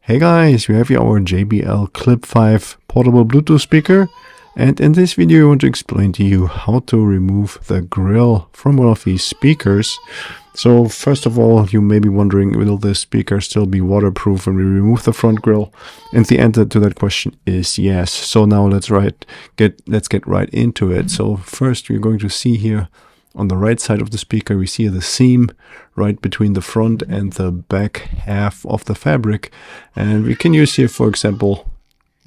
Hey guys, we have here our JBL Clip5 portable Bluetooth speaker, and in this video I want to explain to you how to remove the grill from one of these speakers. So first of all, you may be wondering, will this speaker still be waterproof when we remove the front grill? And the answer to that question is yes. So now let's get right into it. So first we're going to see here on the right side of the speaker, we see the seam right between the front and the back half of the fabric. And we can use here, for example,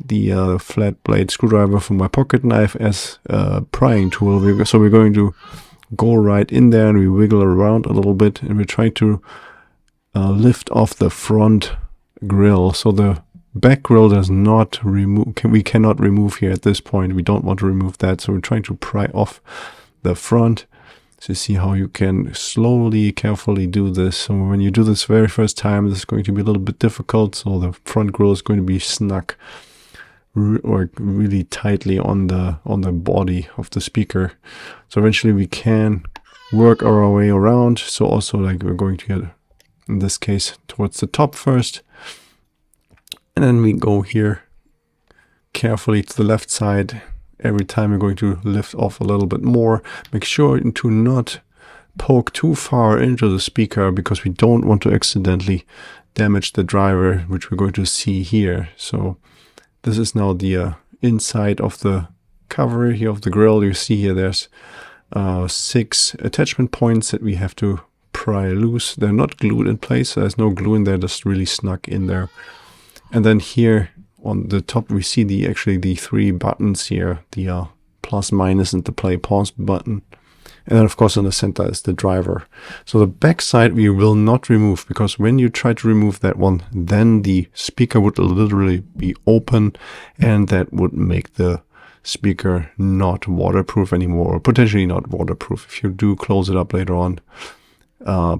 the flat blade screwdriver from my pocket knife as a prying tool. So we're going to go right in there and we wiggle around a little bit and we try to lift off the front grill. So the back grill does not remove, we cannot remove here at this point. We don't want to remove that. So we're trying to pry off the front. So see how you can slowly, carefully do this. So when you do this very first time, this is going to be a little bit difficult. So the front grill is going to be snug or really tightly on the body of the speaker. So eventually we can work our way around. So also like we're going to get, in this case, towards the top first. And then we go here carefully to the left side. Every time we're going to lift off a little bit more. Make sure to not poke too far into the speaker because we don't want to accidentally damage the driver, which we're going to see here. So this is now the inside of the cover here of the grill. You see here there's 6 attachment points that we have to pry loose. They're not glued in place. There's no glue in there, just really snug in there. And then here on the top we see the 3 buttons here, the plus, minus, and the play pause button. And then of course in the center is the driver. So the back side we will not remove, because when you try to remove that one, then the speaker would literally be open and that would make the speaker not waterproof anymore, or potentially not waterproof. If you do close it up later on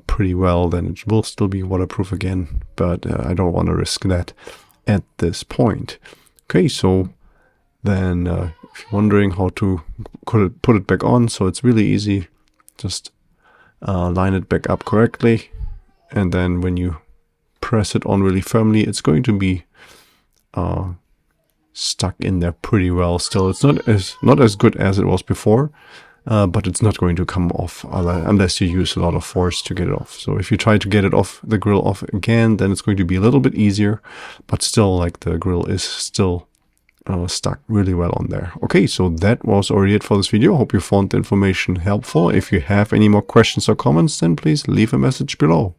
pretty well, then it will still be waterproof again, but I don't want to risk that at this point. Okay, so then if you're wondering how to put it back on, so it's really easy. Just line it back up correctly, and then when you press it on really firmly, it's going to be stuck in there pretty well. Still, it's not as good as it was before, but it's not going to come off unless you use a lot of force to get it off. So if you try to get it off, the grill off again, then it's going to be a little bit easier, but still, like, the grill is still stuck really well on there. Okay, so that was already it for this video. Hope you found the information helpful. If you have any more questions or comments, then please leave a message below.